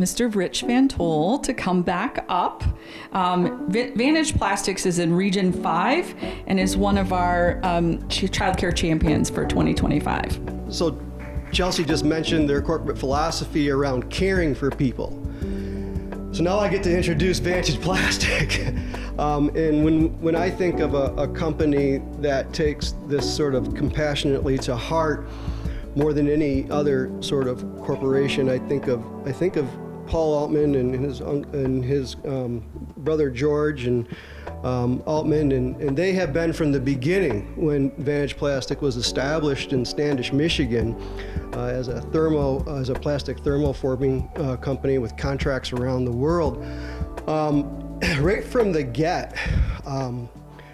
Mr. Rich Van Tol to come back up. Vantage Plastics is in Region 5 and is one of our CHILDCARE champions for 2025. So Chelsea just mentioned their corporate philosophy around caring for people. So now I get to introduce Vantage Plastic. And when I think of a company that takes this sort of compassionately to heart more than any other sort of corporation, I think of Paul Altman and his brother George and Altman, and they have been from the beginning when Vantage Plastic was established in Standish, Michigan, as a plastic thermoforming company with contracts around the world. Right from the get,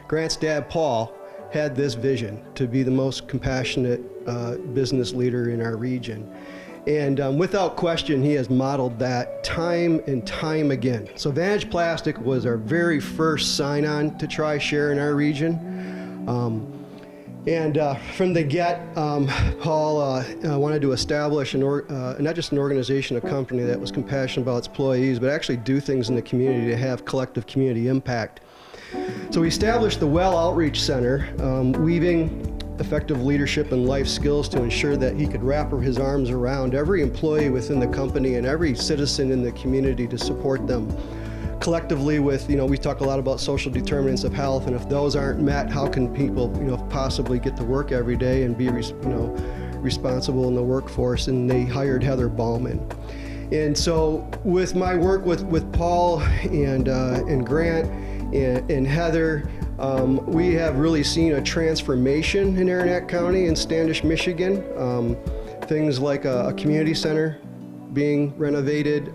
Grant's dad, Paul, had this vision to be the most compassionate business leader in our region. And without question, he has modeled that time and time again. So Vantage Plastic was our very first sign-on to try share in our region. From the get, Paul wanted to establish not just an organization, a company that was compassionate about its employees, but actually do things in the community to have collective community impact. So we established the Well Outreach Center, weaving effective leadership and life skills to ensure that he could wrap his arms around every employee within the company and every citizen in the community to support them collectively with, we talk a lot about social determinants of health, and if those aren't met, how can people, possibly get to work every day and be, responsible in the workforce? And they hired Heather Ballman. And so with my work with Paul and Grant and Heather, we have really seen a transformation in Aranac County and Standish, Michigan. Things like a community center being renovated,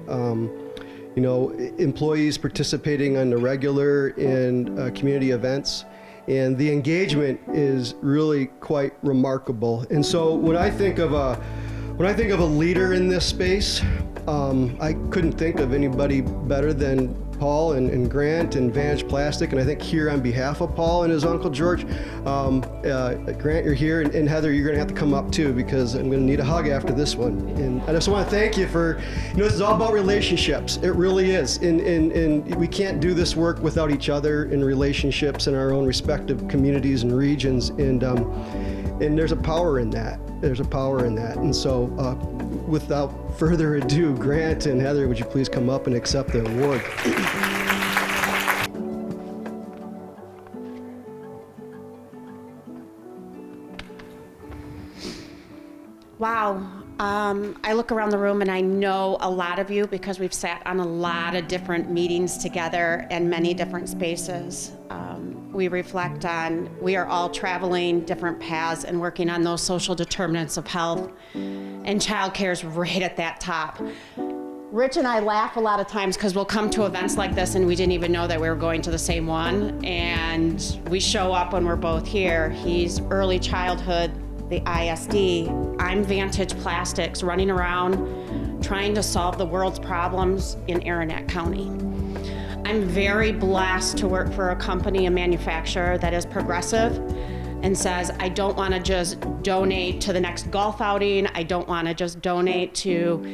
employees participating on the regular in community events, and the engagement is really quite remarkable. And so when I think of a leader in this space, I couldn't think of anybody better than Paul and Grant and Vantage Plastic. And I think here on behalf of Paul and his uncle George, Grant, you're here, and Heather, you're gonna have to come up too, because I'm gonna need a hug after this one. And I just wanna thank you for, this is all about relationships. It really is. And we can't do this work without each other in relationships in our own respective communities and regions. And there's a power in that. There's a power in that. And so without further ado, Grant and Heather, would you please come up and accept the award? Wow. I look around the room and I know a lot of you because we've sat on a lot of different meetings together in many different spaces. We reflect on, we are all traveling different paths and working on those social determinants of health, and childcare is right at that top. Rich and I laugh a lot of times because we'll come to events like this and we didn't even know that we were going to the same one, and we show up when we're both here. He's early childhood, the ISD. I'm Vantage Plastics, running around trying to solve the world's problems in Aranac County. I'm very blessed to work for a company, a manufacturer that is progressive and says, I don't want to just donate to the next golf outing. I don't want to just donate to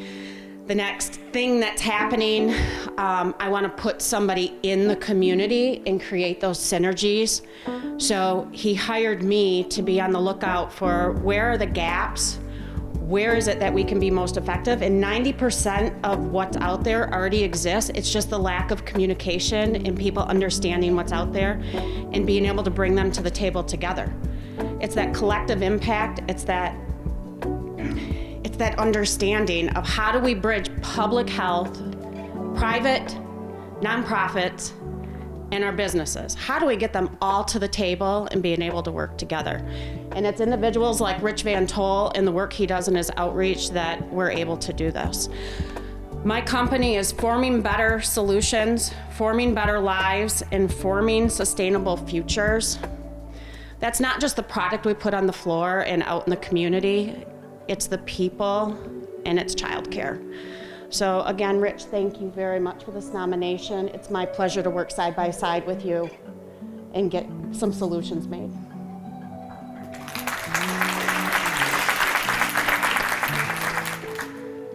the next thing that's happening. I want to put somebody in the community and create those synergies. So he hired me to be on the lookout for where are the gaps, where is it that we can be most effective? And 90% of what's out there already exists. It's just the lack of communication and people understanding what's out there and being able to bring them to the table together. It's that collective impact. It's that understanding of how do we bridge public health, private, nonprofits, and our businesses. How do we get them all to the table and being able to work together? And it's individuals like Rich Van Tol and the work he does in his outreach that we're able to do this. My company is forming better solutions, forming better lives, and forming sustainable futures. That's not just the product we put on the floor and out in the community, it's the people, and it's childcare. So again, Rich, thank you very much for this nomination. It's my pleasure to work side by side with you and get some solutions made.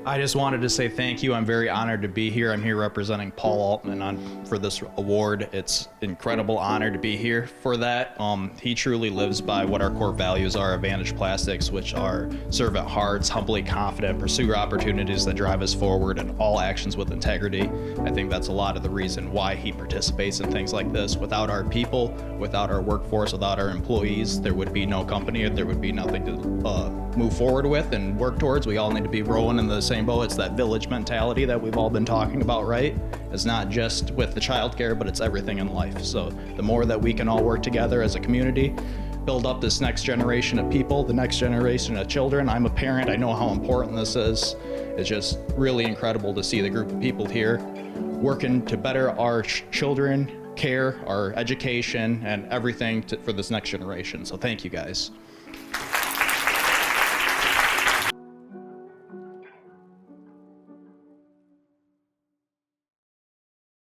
I just wanted to say thank you. I'm very honored to be here. I'm here representing Paul Altman for this award. It's an incredible honor to be here for that. He truly lives by what our core values are at Vantage Plastics, which are servant hearts, humbly confident, pursue opportunities that drive us forward, and all actions with integrity. I think that's a lot of the reason why he participates in things like this. Without our people, without our workforce, without our employees, there would be no company, there would be nothing to move forward with and work towards. We all need to be rowing in the same boat. It's that village mentality that we've all been talking about, right? It's not just with the childcare, but it's everything in life. So the more that we can all work together as a community, build up this next generation of people, the next generation of children. I'm a parent, I know how important this is. It's just really incredible to see the group of people here working to better our children, care, our education, and everything for this next generation. So thank you guys.